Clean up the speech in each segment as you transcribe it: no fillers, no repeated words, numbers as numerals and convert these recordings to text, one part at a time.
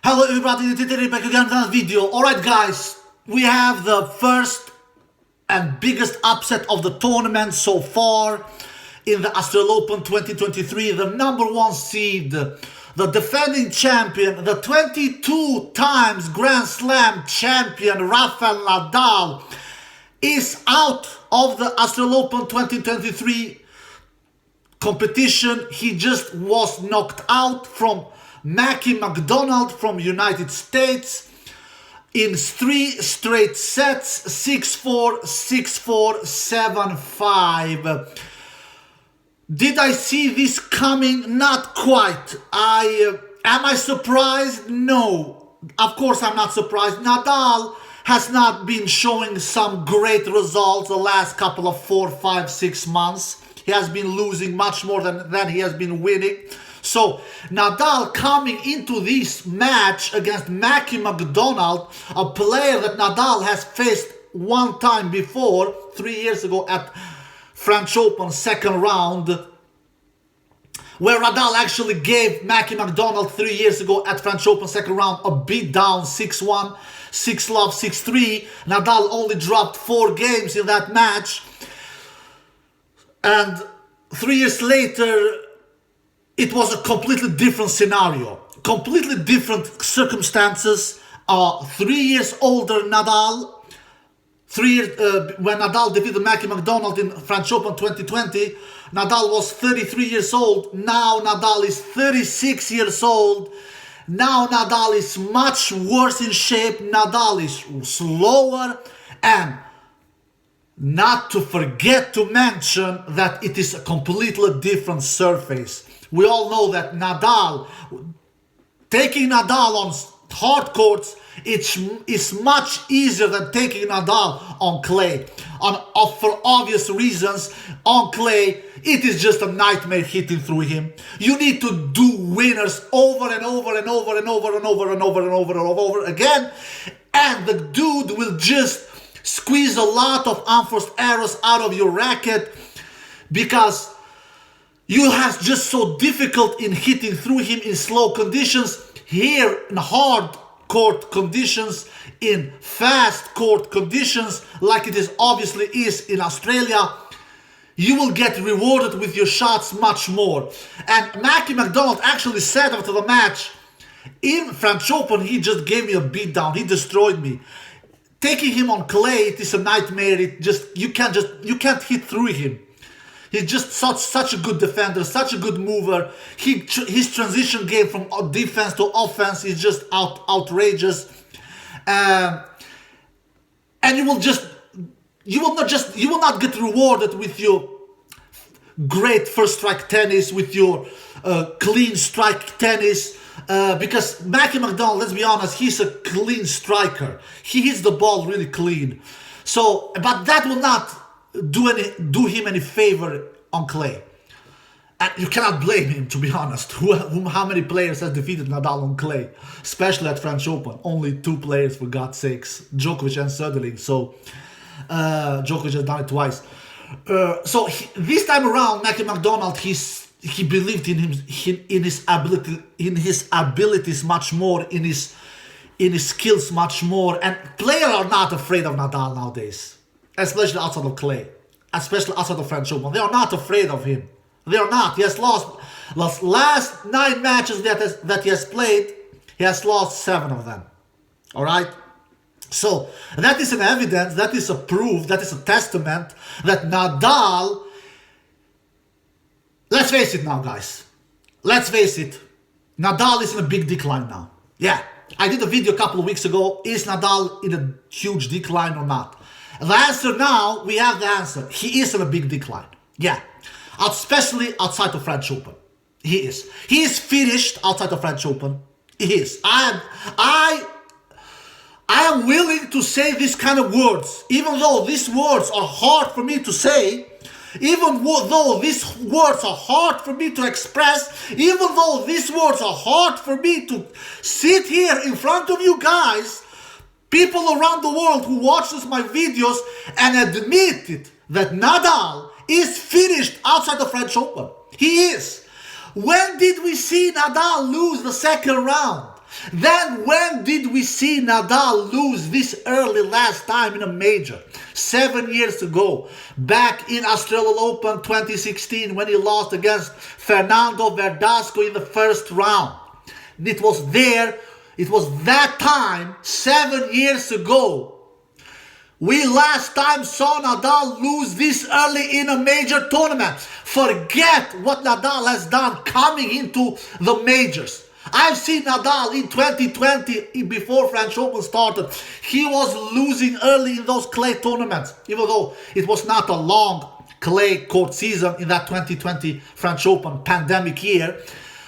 Hello everybody, today back again with another video. Alright guys, we have the first and biggest upset of the tournament so far in the Australian Open 2023. The number one seed, the defending champion, the 22 times Grand Slam champion Rafa Nadal is out of the Australian Open 2023 competition. He just was knocked out from Mcdonald from United States in 3 straight sets, 6-4, 6-4, 7-5. Did I see this coming? Not quite. Am I surprised? No. Of course I'm not surprised. Nadal has not been showing some great results the last couple of 4, 5, 6 months. He has been losing much more than he has been winning. So Nadal coming into this match against Mcdonald, a player that Nadal has faced one time before, 3 years ago at French Open second round, where Nadal actually gave Mcdonald 3 years ago at French Open second round a beat down 6-1, 6-love, 6-3. Nadal only dropped 4 games in that match. And 3 years later, it was a completely different scenario, completely different circumstances. 3 years older Nadal, when Nadal defeated Mcdonald in French Open 2020, Nadal was 33 years old. Now Nadal is 36 years old. Now Nadal is much worse in shape. Nadal is slower, and not to forget to mention that it is a completely different surface. We all know that taking Nadal on hard courts, it's much easier than taking Nadal on clay. For obvious reasons, on clay, it is just a nightmare hitting through him. You need to do winners over and over and over and over and over and over and over and over again, and the dude will just squeeze a lot of unforced errors out of your racket because you have just so difficult in hitting through him in slow conditions. Here in hard court conditions, in fast court conditions, like it obviously is in Australia, you will get rewarded with your shots much more. And Mcdonald actually said after the match, in French Open, he just gave me a beatdown. He destroyed me. Taking him on clay, it is a nightmare. You can't hit through him. He's just such a good defender, such a good mover. His transition game from defense to offense is just outrageous. And you will not get rewarded with your great first strike tennis, with your clean strike tennis. Because Mcdonald, let's be honest, he's a clean striker. He hits the ball really clean. So, but that will not do him any favor on clay. And you cannot blame him, to be honest. How many players has defeated Nadal on clay? Especially at French Open. Only 2 players, for God's sakes. Djokovic and Söderling. So, Djokovic has done it twice. This time around, Mcdonald, he believed in his abilities much more, in his skills much more, and players are not afraid of Nadal nowadays, especially outside of clay, especially outside of French Open. They are not afraid of him. They are not. He has lost last 9 matches that he has played. He has lost 7 of them. All right. So that is an evidence. That is a proof. That is a testament that Nadal. Let's face it now, guys. Let's face it. Nadal is in a big decline now. Yeah. I did a video a couple of weeks ago. Is Nadal in a huge decline or not? And the answer now, we have the answer. He is in a big decline. Yeah. Especially outside of French Open. He is. He is finished outside of French Open. He is. I am willing to say these kind of words. Even though these words are hard for me to say, even though these words are hard for me to express, even though these words are hard for me to sit here in front of you guys, people around the world who watches my videos, and admit it, that Nadal is finished outside the French Open. He is. When did we see Nadal lose the second round? Then when did we see Nadal lose this early last time in a major? 7 years ago, back in Australian Open 2016 when he lost against Fernando Verdasco in the first round. It was that time, 7 years ago. We last time saw Nadal lose this early in a major tournament. Forget what Nadal has done coming into the majors. I've seen Nadal in 2020, before French Open started. He was losing early in those clay tournaments, even though it was not a long clay court season in that 2020 French Open pandemic year.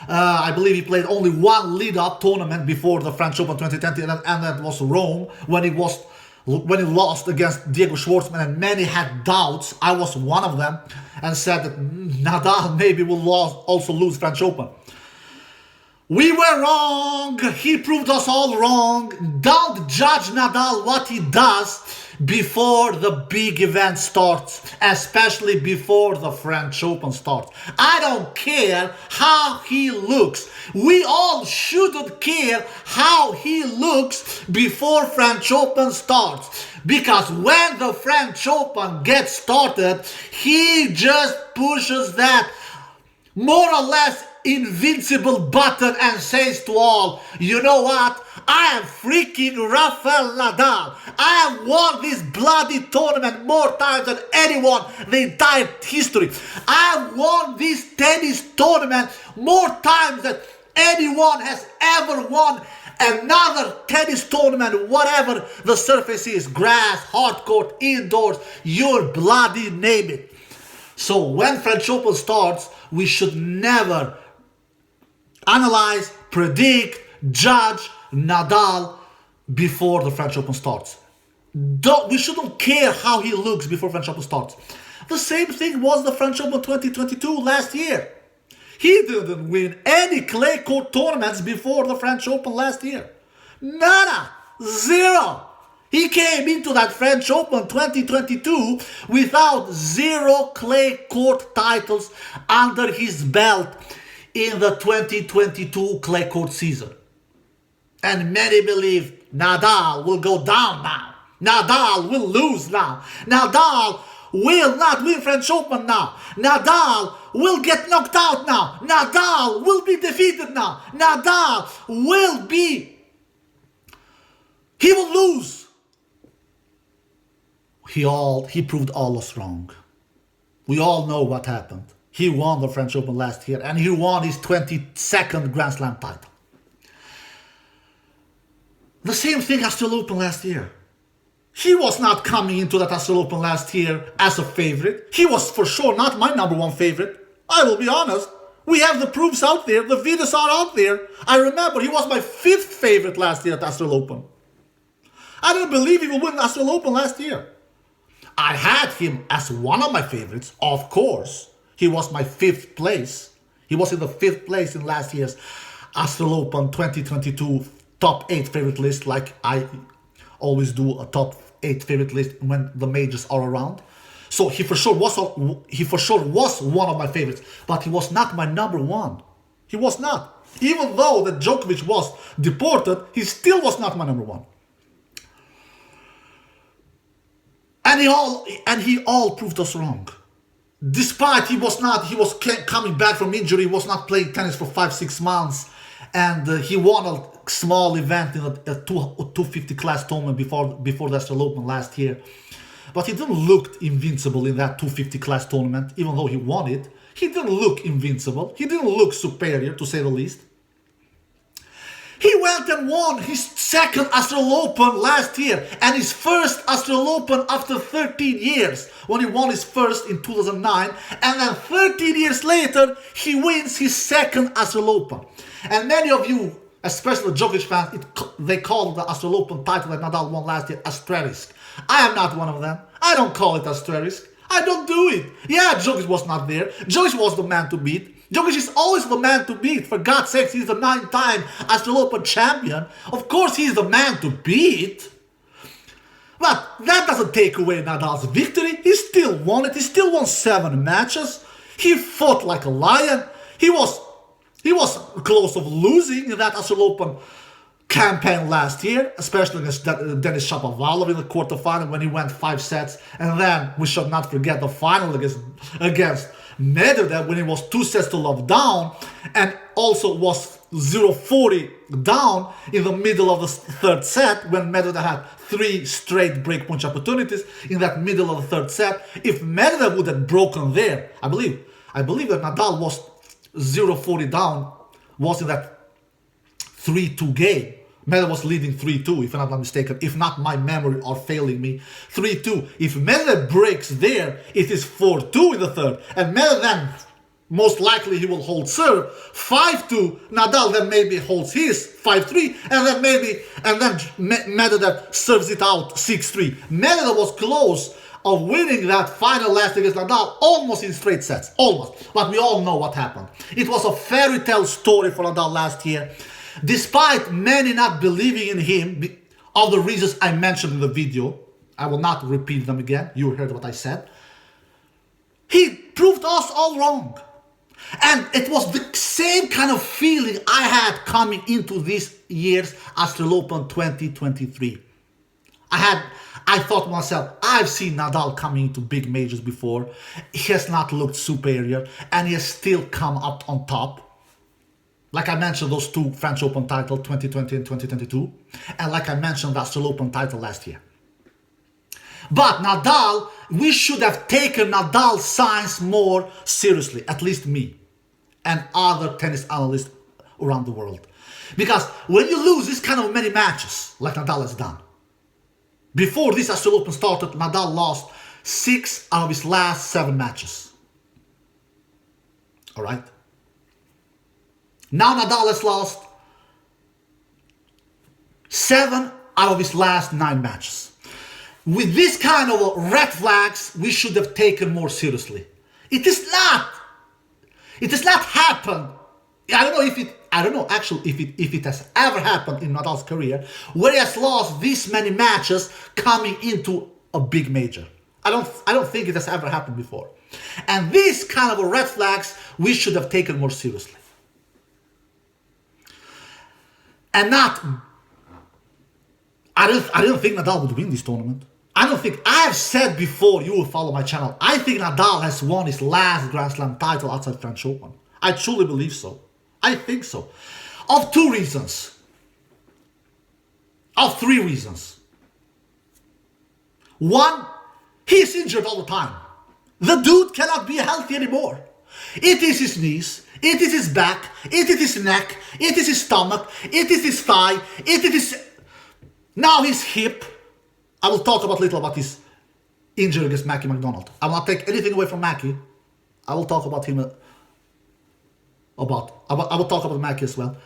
I believe he played only one lead-up tournament before the French Open 2020, and that was Rome, when he lost against Diego Schwartzman, and many had doubts. I was one of them, and said that Nadal maybe will also lose French Open. We were wrong. He proved us all wrong. Don't judge Nadal what he does before the big event starts, especially before the French Open starts. I don't care how he looks. We all shouldn't care how he looks before French Open starts, because when the French Open gets started, he just pushes that more or less invincible button and says to all, you know what? I am freaking Rafa Nadal. I have won this bloody tournament more times than anyone in the entire history. I have won this tennis tournament more times than anyone has ever won another tennis tournament, whatever the surface is, grass, hard court, indoors, your bloody name it. So when French Open starts, we should never analyze, predict, judge Nadal before the French Open starts. We shouldn't care how he looks before French Open starts. The same thing was the French Open 2022 last year. He didn't win any clay court tournaments before the French Open last year. Nada. Zero. He came into that French Open 2022 without 0 clay court titles under his belt in the 2022 clay court season. And many believe Nadal will go down now. Nadal will lose now. Nadal will not win French Open now. Nadal will get knocked out now. Nadal will be defeated now. Nadal he will lose. He proved all us wrong. We all know what happened. He won the French Open last year, and he won his 22nd Grand Slam title. The same thing Australian Open last year. He was not coming into that Australian Open last year as a favorite. He was for sure not my number one favorite. I will be honest. We have the proofs out there. The videos are out there. I remember he was my 5th favorite last year at Australian Open. I didn't believe he would win the Australian Open last year. I had him as one of my favorites, of course. He was my 5th place. He was in the 5th place in last year's Australian Open 2022 top 8 favorite list, like I always do, a top 8 favorite list when the majors are around. So he for sure was one of my favorites, but he was not my number one. He was not. Even though that Djokovic was deported, he still was not my number one. And he all proved us wrong. Despite he was coming back from injury, he was not playing tennis for 5-6 months, and he won a small event in a 250 class tournament before the Australian Open last year. But he didn't look invincible in that 250 class tournament, even though he won it. He didn't look invincible. He didn't look superior, to say the least. He went and won his 2nd Australian Open last year and his 1st Australian Open after 13 years, when he won his 1st in 2009, and then 13 years later he wins his 2nd Australian Open. And many of you, especially the Djokovic fans, they call the Australian Open title that Nadal won last year asterisk. I am not one of them. I don't call it asterisk. I don't do it. Yeah, Djokovic was not there. Djokovic was the man to beat. Djokovic is always the man to beat. For God's sakes, he's the 9-time Australian Open champion. Of course, he's the man to beat. But that doesn't take away Nadal's victory. He still won it. He still won 7 matches. He fought like a lion. He was close of losing in that Australian Open campaign last year, especially against Denis Shapovalov in the quarterfinal when he went 5 sets. And then we should not forget the final against Medvedev when he was 2 sets to love down, and also was 0-40 down in the middle of the third set when Medvedev had 3 straight breakpoint opportunities in that middle of the third set. If Medvedev would have broken there, I believe that Nadal was 0-40 down, was in that 3-2 game. Medvedev was leading 3-2, if I'm not mistaken, if not my memory are failing me. 3-2. If Medvedev breaks there, it is 4-2 in the third. And Medvedev then, most likely he will hold serve. 5-2, Nadal then maybe holds his 5-3, and then Medvedev serves it out 6-3. Medvedev was close of winning that final last against Nadal almost in straight sets. Almost. But we all know what happened. It was a fairy tale story for Nadal last year. Despite many not believing in him, all the reasons I mentioned in the video, I will not repeat them again, you heard what I said, he proved us all wrong. And it was the same kind of feeling I had coming into this year's Australian Open 2023. I thought to myself, I've seen Nadal coming into big majors before, he has not looked superior, and he has still come up on top. Like I mentioned, those 2 French Open titles, 2020 and 2022. And like I mentioned, the Australian Open title last year. But Nadal, we should have taken Nadal's signs more seriously, at least me and other tennis analysts around the world. Because when you lose this kind of many matches, like Nadal has done, before this Australian Open started, Nadal lost 6 out of his last 7 matches. Alright? Now Nadal has lost 7 out of his last 9 matches. With this kind of red flags, we should have taken more seriously. It has not happened. I don't know actually if it has ever happened in Nadal's career where he has lost this many matches coming into a big major. I don't think it has ever happened before. And these kind of red flags we should have taken more seriously. And not, I don't think Nadal would win this tournament. I have said before, you will follow my channel, I think Nadal has won his last Grand Slam title outside French Open. I truly believe so. I think so. Of 2 reasons. Of 3 reasons. 1, he's injured all the time. The dude cannot be healthy anymore. It is his knees, it is his back, it is his neck, it is his stomach, it is his thigh, it is his... Now his hip. I will talk little about his injury against Mcdonald. I will not take anything away from Mackie. I will talk about him I will talk about Mackie as well.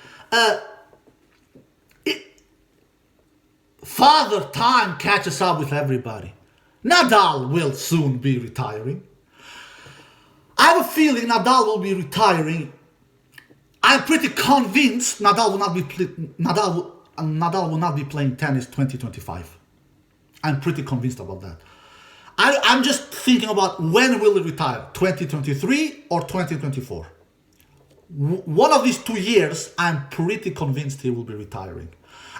Father Time catches up with everybody. Nadal will soon be retiring. I have a feeling Nadal will be retiring. I'm pretty convinced Nadal will not be playing tennis 2025. I'm pretty convinced about that. I'm just thinking about when will he retire, 2023 or 2024. One of these 2 years, I'm pretty convinced he will be retiring.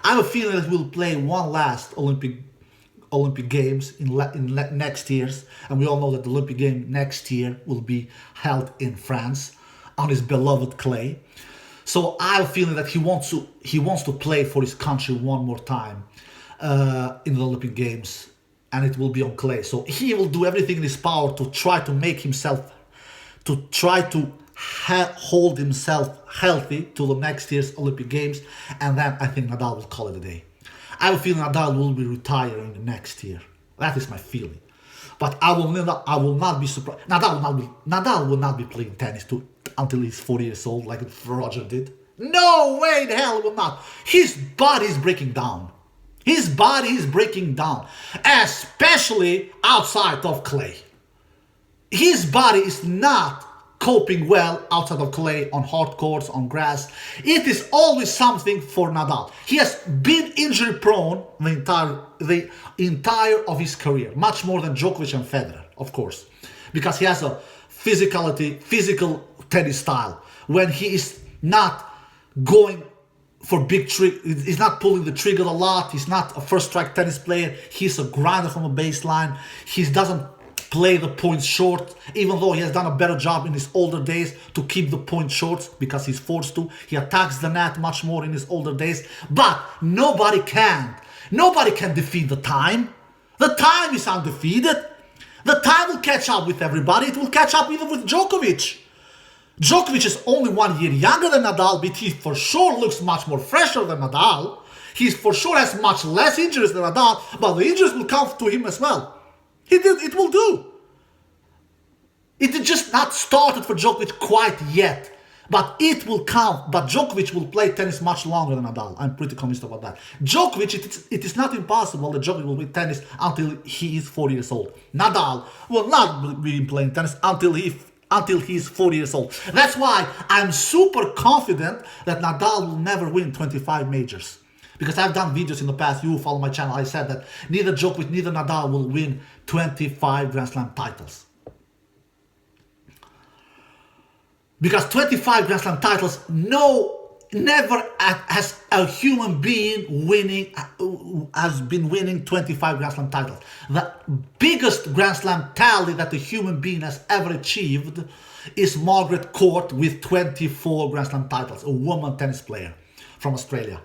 I have a feeling that he will play one last Olympic Games in next year's, and we all know that the Olympic game next year will be held in France on his beloved clay. So I have a feeling that he wants to play for his country one more time in the Olympic Games, and it will be on clay. So he will do everything in his power to try to make himself, to try to hold himself healthy to the next year's Olympic Games, and then I think Nadal will call it a day. I have a feeling Nadal will be retiring next year. That is my feeling. But I will not be surprised. Nadal will not be playing tennis until he's 40 years old, like Roger did. No way the hell will not. His body is breaking down. His body is breaking down, especially outside of clay. His body is not coping well outside of clay, on hard courts, on grass. It is always something for Nadal. He has been injury prone the entire of his career, much more than Djokovic and Federer, of course, because he has a physical tennis style. When he is not going for big trick. He's not pulling the trigger a lot. He's not a first strike tennis player. He's a grinder from a baseline. He doesn't play the points short, even though he has done a better job in his older days to keep the points short because he's forced to. He attacks the net much more in his older days, but nobody can defeat the time. The time is undefeated. The time will catch up with everybody. It will catch up even with Djokovic. Djokovic is only 1 year younger than Nadal, but he for sure looks much more fresher than Nadal. He for sure has much less injuries than Nadal, but the injuries will come to him as well. It will do. It is just not started for Djokovic quite yet, but it will come. But Djokovic will play tennis much longer than Nadal. I'm pretty convinced about that. Djokovic, it is not impossible that Djokovic will play tennis until he is 40 years old. Nadal will not be playing tennis until he's 40 years old. That's why I'm super confident that Nadal will never win 25 majors. Because I've done videos in the past, you follow my channel, I said that neither Djokovic, neither Nadal will win 25 Grand Slam titles. Because 25 Grand Slam titles, never has a human being has been winning 25 Grand Slam titles. The biggest Grand Slam tally that a human being has ever achieved is Margaret Court with 24 Grand Slam titles, a woman tennis player from Australia.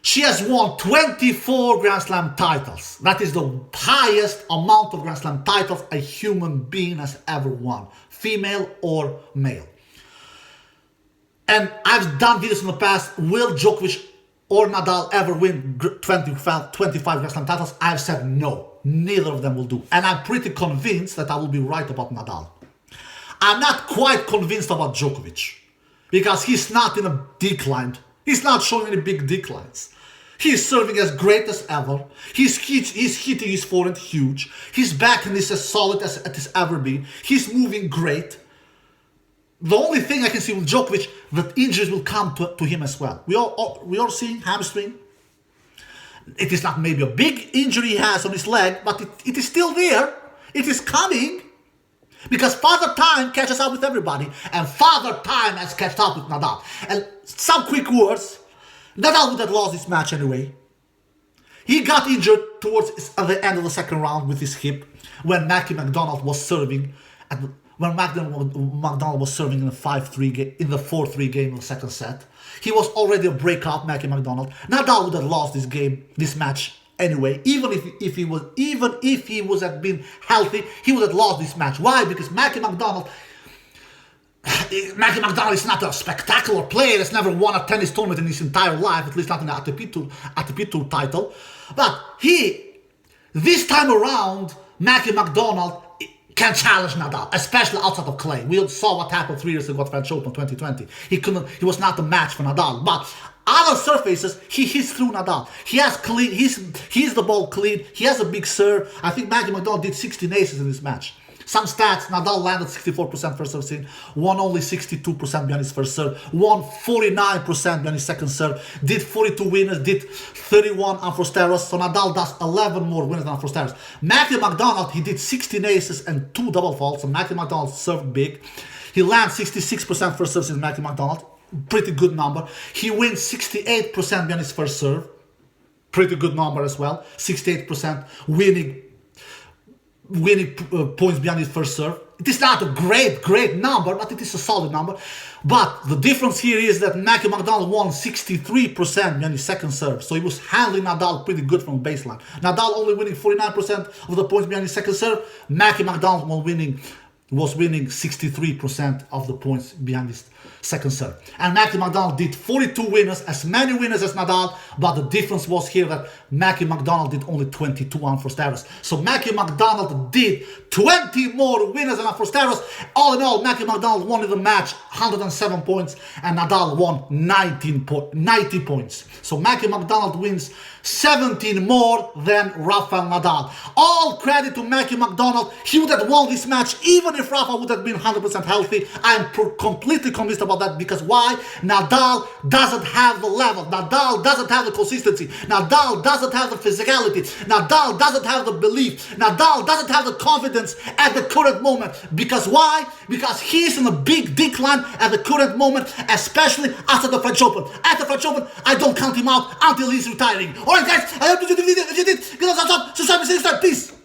She has won 24 Grand Slam titles. That is the highest amount of Grand Slam titles a human being has ever won, female or male. And I've done videos in the past, will Djokovic or Nadal ever win 25 Grand Slam titles? I've said no, neither of them will do. And I'm pretty convinced that I will be right about Nadal. I'm not quite convinced about Djokovic, because he's not in a decline. He's not showing any big declines. He's serving as great as ever. He's hitting his forehand huge. His backhand is as solid as it has ever been. He's moving great. The only thing I can see with Djokovic, that injuries will come to him as well. We are seeing hamstring. It is not maybe a big injury he has on his leg, but it is still there. It is coming. Because Father Time catches up with everybody, and Father Time has catched up with Nadal. And some quick words, Nadal would have lost this match anyway. He got injured towards the end of the second round with his hip when Mcdonald was serving. When Mcdonald was serving in the 5-3 game, in the 4-3 game of the second set. He was already a breakout, Mcdonald. Nadal would have lost this match anyway. Even if he was had been healthy, he would have lost this match. Why? Because Mcdonald is not a spectacular player. He's never won a tennis tournament in his entire life, at least not in the ATP Tour title. But this time around, Mcdonald can challenge Nadal, especially outside of clay. We saw what happened 3 years ago at French Open 2020. He was not a match for Nadal, but other surfaces, he hits through Nadal. He has clean, he's the ball clean, he has a big serve. I think Mcdonald did 16 aces in this match. Some stats, Nadal landed 64% first serve in, won only 62% behind his first serve, won 49% behind his second serve, did 42 winners, did 31 unforced errors, so Nadal does 11 more winners than unforced errors. Mcdonald, he did 16 aces and 2 double faults, so Mcdonald served big. He lands 66% first serves in Mcdonald, pretty good number. He wins 68% behind his first serve, pretty good number as well, 68% winning points behind his first serve. It is not a great number, but it is a solid number. But the difference here is that Mcdonald won 63% behind his second serve, so he was handling Nadal pretty good from baseline. Nadal only winning 49% of the points behind his second serve. Mcdonald was winning 63% of the points behind his second serve. And Mcdonald did 42 winners, as many winners as Nadal, but the difference was here that Mcdonald did only 22 unforced errors. So Mcdonald did 20 more winners than unforced errors. All in all, Mcdonald won in the match 107 points, and Nadal won 90 points. So Mcdonald wins 17 more than Rafa and Nadal. All credit to Mcdonald. He would have won this match even if Rafa would have been 100% healthy. I'm completely convinced about that. Because why? Nadal doesn't have the level. Nadal doesn't have the consistency. Nadal doesn't have the physicality. Nadal doesn't have the belief. Nadal doesn't have the confidence at the current moment. Because why? Because he's in a big decline at the current moment, especially after the French Open. At the French Open, I don't count him out until he's retiring. Alright guys, I hope you did the video. If you did, give us a thumbs up, subscribe, and see you next time. Peace.